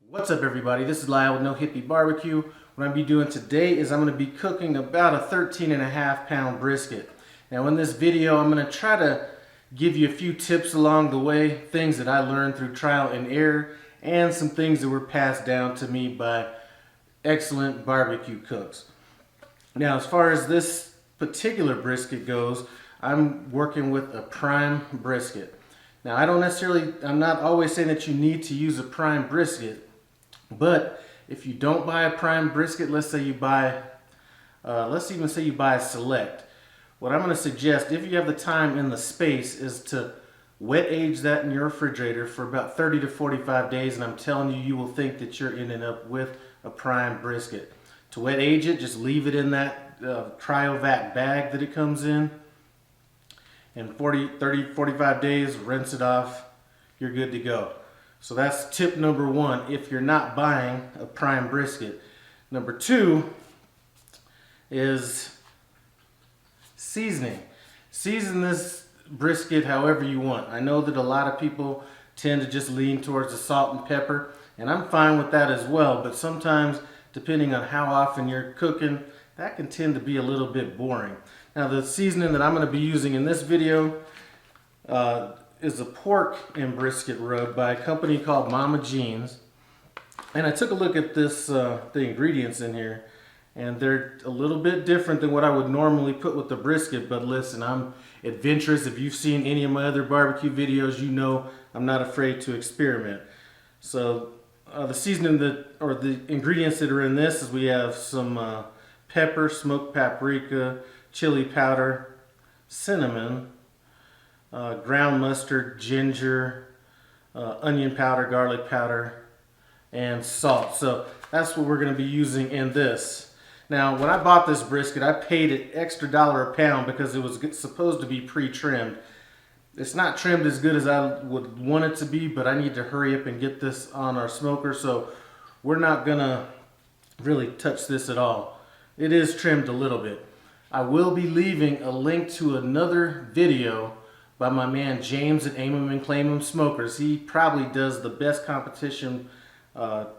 What's up everybody, this is Lyle with No Hippie Barbecue. What I'm going to be doing today is I'm going to be cooking about a 13.5 pound brisket. Now in this video I'm going to try to give you a few tips along the way, things that I learned through trial and error, and some things that were passed down to me by excellent barbecue cooks. Now as far as this particular brisket goes, I'm working with a Prime Brisket. Now I'm not always saying that you need to use a Prime Brisket. But if you don't buy a Prime Brisket, let's even say you buy a Select, what I'm going to suggest, if you have the time and the space, is to wet age that in your refrigerator for about 30 to 45 days, and I'm telling you, you will think that you're ending up with a Prime Brisket. To wet age it, just leave it in that cryovac bag that it comes in, and 30, 45 days, rinse it off, you're good to go. So that's tip number one if you're not buying a Prime Brisket. Number two is seasoning. Season this brisket however you want. I know that a lot of people tend to just lean towards the salt and pepper, and I'm fine with that as well, but sometimes depending on how often you're cooking, that can tend to be a little bit boring. Now the seasoning that I'm going to be using in this video is a pork and brisket rub by a company called Mama Jean's. And I took a look at this, the ingredients in here, and they're a little bit different than what I would normally put with the brisket, but listen, I'm adventurous. If you've seen any of my other barbecue videos, you know I'm not afraid to experiment. So the seasoning or the ingredients that are in this is we have some pepper, smoked paprika, chili powder, cinnamon, ground mustard, ginger, onion powder, garlic powder, and salt. So that's what we're going to be using in this. Now when I bought this brisket, I paid an extra $1 a pound because it was supposed to be pre-trimmed. It's not trimmed as good as I would want it to be, but I need to hurry up and get this on our smoker, so we're not going to really touch this at all. It is trimmed a little bit. I will be leaving a link to another video by my man James at Aim 'em and Claim 'em Smokers. He probably does the best competition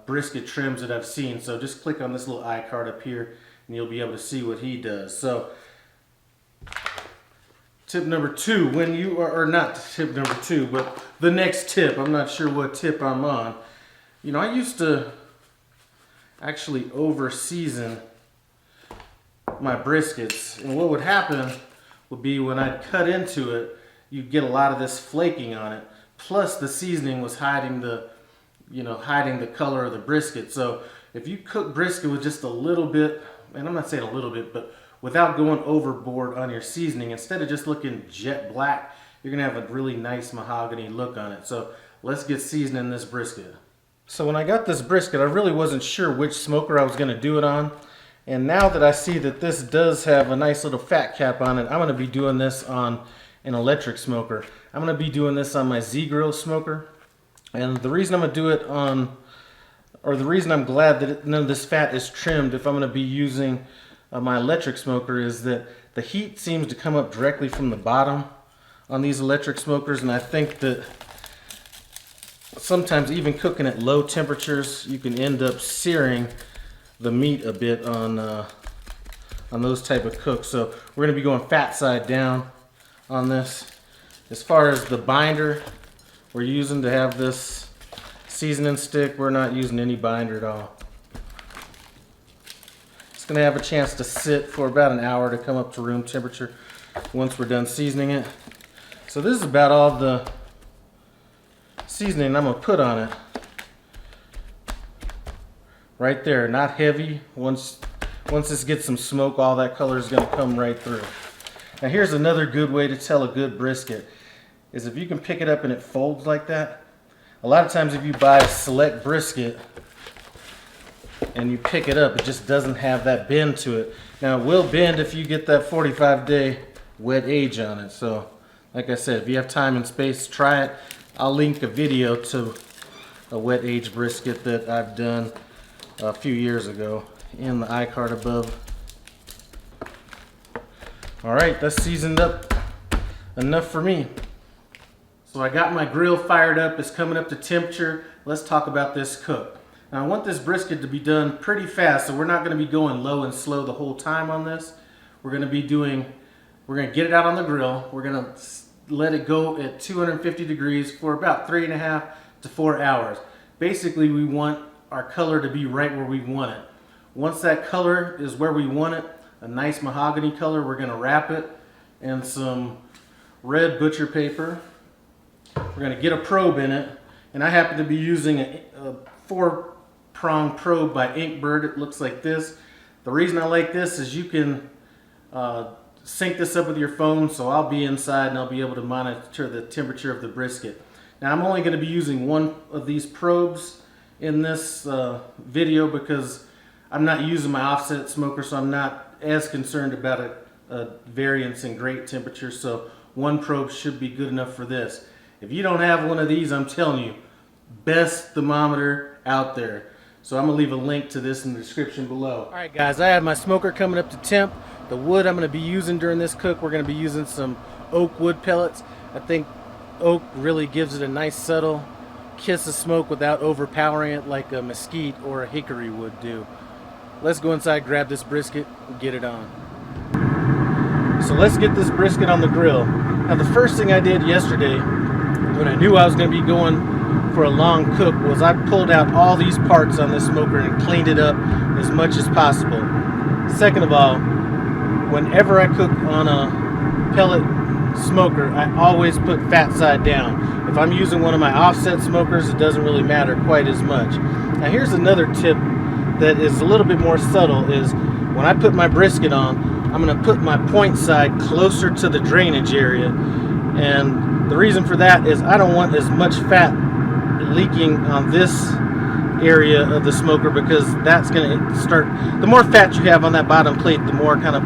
brisket trims that I've seen. So just click on this little iCard up here and you'll be able to see what he does. So tip number two, when you are, or not tip number two, but the next tip, I'm not sure what tip I'm on. You know, I used to actually over season my briskets, and what would happen would be when I'd cut into it, you'd get a lot of this flaking on it. Plus the seasoning was hiding the color of the brisket. So if you cook brisket with just a little bit, and I'm not saying a little bit, but without going overboard on your seasoning, instead of just looking jet black, you're gonna have a really nice mahogany look on it. So let's get seasoning this brisket. So when I got this brisket, I really wasn't sure which smoker I was gonna do it on. And now that I see that this does have a nice little fat cap on it, I'm gonna be doing this on an electric smoker. I'm going to be doing this on my Z-Grill smoker, and the reason I'm going to do it on, or the reason I'm glad that none of this fat is trimmed if I'm going to be using my electric smoker, is that the heat seems to come up directly from the bottom on these electric smokers, and I think that sometimes even cooking at low temperatures you can end up searing the meat a bit on those type of cooks. So we're going to be going fat side down on this. As far as the binder we're using to have this seasoning stick, we're not using any binder at all. It's going to have a chance to sit for about an hour to come up to room temperature once we're done seasoning it. So this is about all the seasoning I'm going to put on it. Right there, not heavy. Once this gets some smoke, all that color is going to come right through. Now here's another good way to tell a good brisket, is if you can pick it up and it folds like that. A lot of times if you buy a Select brisket and you pick it up, it just doesn't have that bend to it. Now it will bend if you get that 45-day wet age on it. So like I said, if you have time and space, try it. I'll link a video to a wet age brisket that I've done a few years ago in the iCard above. Alright, that's seasoned up enough for me. So I got my grill fired up, it's coming up to temperature. Let's talk about this cook. Now I want this brisket to be done pretty fast, so we're not going to be going low and slow the whole time on this. We're going to get it out on the grill. We're going to let it go at 250 degrees for about 3.5 to 4 hours. Basically, we want our color to be right where we want it. Once that color is where we want it, a nice mahogany color, we're going to wrap it in some red butcher paper. We're going to get a probe in it, and I happen to be using a 4-prong probe by Inkbird. It looks like this. The reason I like this is you can sync this up with your phone, so I'll be inside and I'll be able to monitor the temperature of the brisket. Now I'm only going to be using one of these probes in this video because I'm not using my offset smoker, so I'm not as concerned about a variance in grate temperature, so one probe should be good enough for this. If you don't have one of these, I'm telling you, best thermometer out there. So I'm going to leave a link to this in the description below. Alright guys, I have my smoker coming up to temp. The wood I'm going to be using during this cook, we're going to be using some oak wood pellets. I think oak really gives it a nice subtle kiss of smoke without overpowering it like a mesquite or a hickory would do. Let's go inside, grab this brisket, and get it on. So let's get this brisket on the grill. Now the first thing I did yesterday when I knew I was going to be going for a long cook was I pulled out all these parts on this smoker and cleaned it up as much as possible. Second of all, whenever I cook on a pellet smoker, I always put fat side down. If I'm using one of my offset smokers, it doesn't really matter quite as much. Now here's another tip that is a little bit more subtle, is when I put my brisket on, I'm going to put my point side closer to the drainage area. And the reason for that is I don't want as much fat leaking on this area of the smoker, because that's going to start, the more fat you have on that bottom plate, the more kind of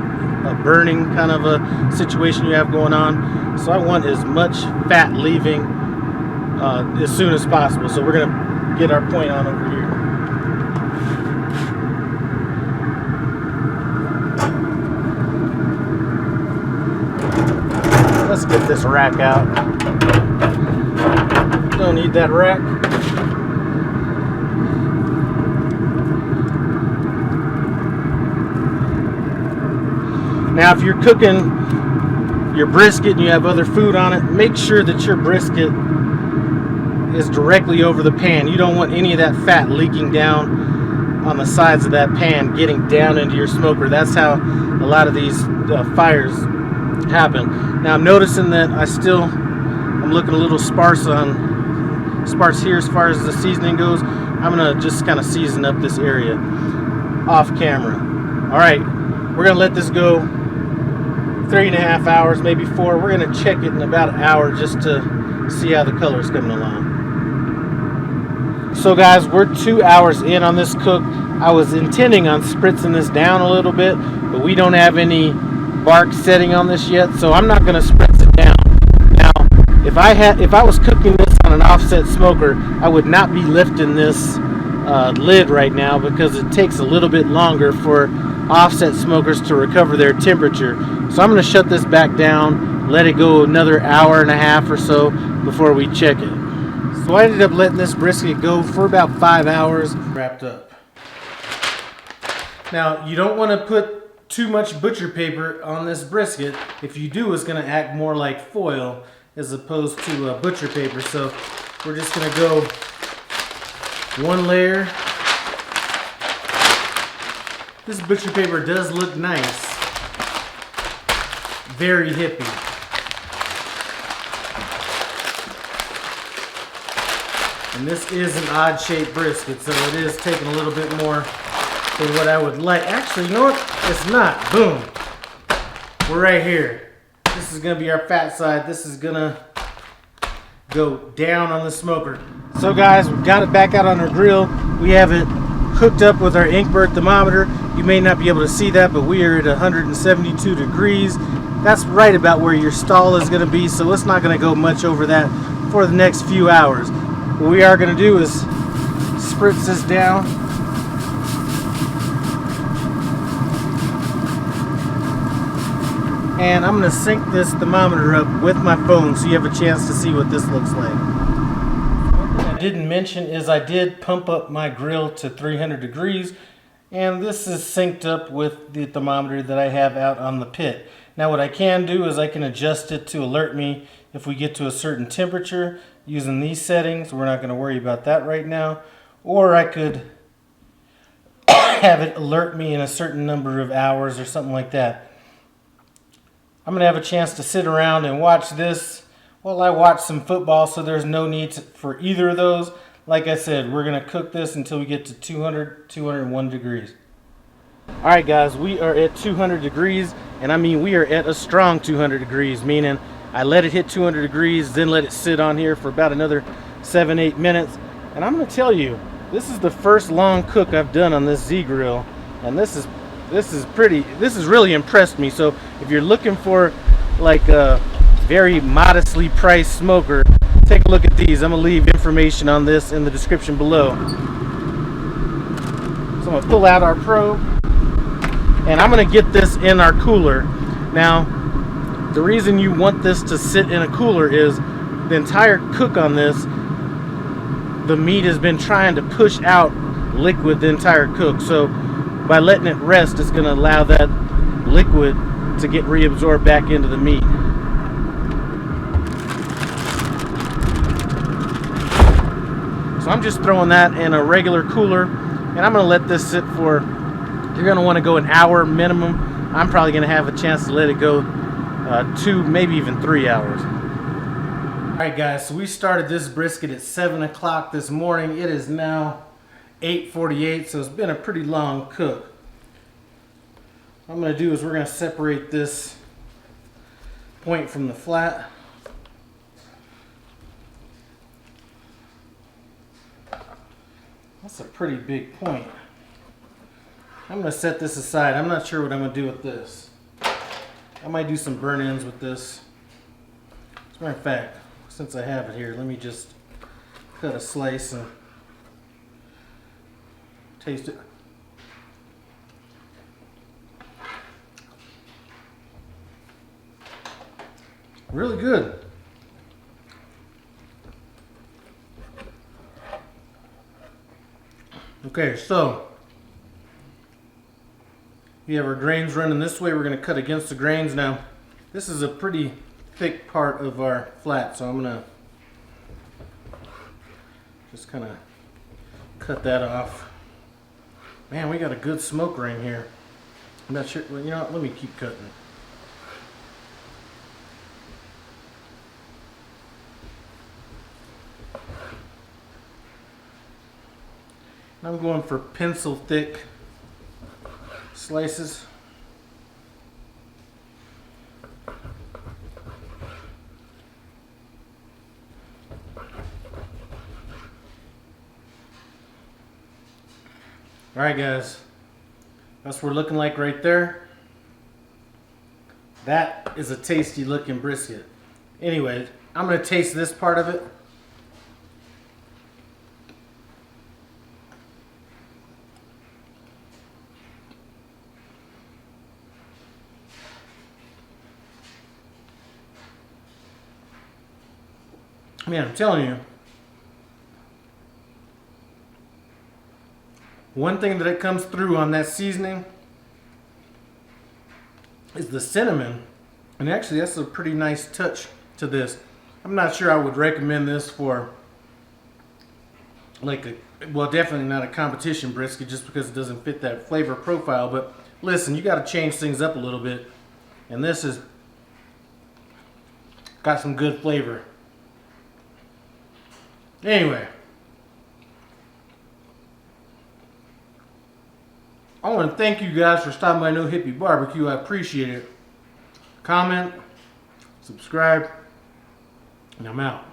a burning kind of a situation you have going on. So I want as much fat leaving as soon as possible. So we're going to get our point on over here. Let's get this rack out. Don't need that rack. Now if you're cooking your brisket and you have other food on it, make sure that your brisket is directly over the pan. You don't want any of that fat leaking down on the sides of that pan, getting down into your smoker. That's how a lot of these fires happen. Now I'm noticing that I'm looking a little sparse here as far as the seasoning goes. I'm gonna just kind of season up this area off camera. All right, we're gonna let this go 3.5 hours, maybe 4. We're gonna check it in about an hour just to see how the color is coming along. So guys, we're 2 hours in on this cook. I was intending on spritzing this down a little bit, but we don't have any bark setting on this yet, so I'm not going to spritz it down. Now, if I was cooking this on an offset smoker, I would not be lifting this lid right now, because it takes a little bit longer for offset smokers to recover their temperature. So I'm going to shut this back down, let it go another hour and a half or so before we check it. So I ended up letting this brisket go for about 5 hours, wrapped up. Now, you don't want to put too much butcher paper on this brisket. If you do, it's going to act more like foil as opposed to butcher paper. So we're just going to go one layer. This butcher paper does look nice. Very hippie. And this is an odd shaped brisket, so it is taking a little bit more than what I would like. Actually, you know what? It's not. Boom. We're right here. This is going to be our fat side. This is going to go down on the smoker. So guys, we've got it back out on our grill. We have it hooked up with our Inkbird thermometer. You may not be able to see that, but we are at 172 degrees. That's right about where your stall is going to be, so it's not going to go much over that for the next few hours. What we are going to do is spritz this down. And I'm going to sync this thermometer up with my phone so you have a chance to see what this looks like. One thing I didn't mention is I did pump up my grill to 300 degrees, and this is synced up with the thermometer that I have out on the pit. Now what I can do is I can adjust it to alert me if we get to a certain temperature using these settings. We're not going to worry about that right now. Or I could have it alert me in a certain number of hours or something like that. I'm going to have a chance to sit around and watch this while I watch some football, so there's no need for either of those. Like I said, we're going to cook this until we get to 201 degrees. Alright guys, we are at 200 degrees, and I mean we are at a strong 200 degrees, meaning I let it hit 200 degrees, then let it sit on here for about another 7-8 minutes. And I'm going to tell you, this is the first long cook I've done on this Z grill, and this has really impressed me. So if you're looking for like a very modestly priced smoker, take a look at these. I'm going to leave information on this in the description below. So I'm going to pull out our probe, and I'm going to get this in our cooler. Now, the reason you want this to sit in a cooler is the entire cook on this, the meat has been trying to push out liquid the entire cook. So by letting it rest, it's going to allow that liquid to get reabsorbed back into the meat. So I'm just throwing that in a regular cooler, and I'm going to let this sit for, you're going to want to go an hour minimum. I'm probably going to have a chance to let it go 2, maybe even 3 hours. Alright guys, so we started this brisket at 7 o'clock this morning. It is now 8:48, so it's been a pretty long cook. What I'm going to do is we're going to separate this point from the flat. That's a pretty big point. I'm going to set this aside. I'm not sure what I'm going to do with this. I might do some burn ends with this. As a matter of fact, since I have it here, let me just cut a slice and taste it. Really good. Okay, so we have our grains running this way. We're going to cut against the grains. Now, this is a pretty thick part of our flat, so I'm going to just kind of cut that off. Man, we got a good smoker in here. I'm not sure. Well, you know what? Let me keep cutting. I'm going for pencil thick slices. Alright guys, that's what we're looking like right there. That is a tasty looking brisket. Anyway, I'm going to taste this part of it. Man, I'm telling you, one thing that it comes through on that seasoning is the cinnamon, and actually that's a pretty nice touch to this. I'm not sure I would recommend this for like a, well, definitely not a competition brisket just because it doesn't fit that flavor profile, but listen, you got to change things up a little bit, and this has got some good flavor. Anyway, I want to thank you guys for stopping by No Hippie Barbecue. I appreciate it. Comment, subscribe, and I'm out.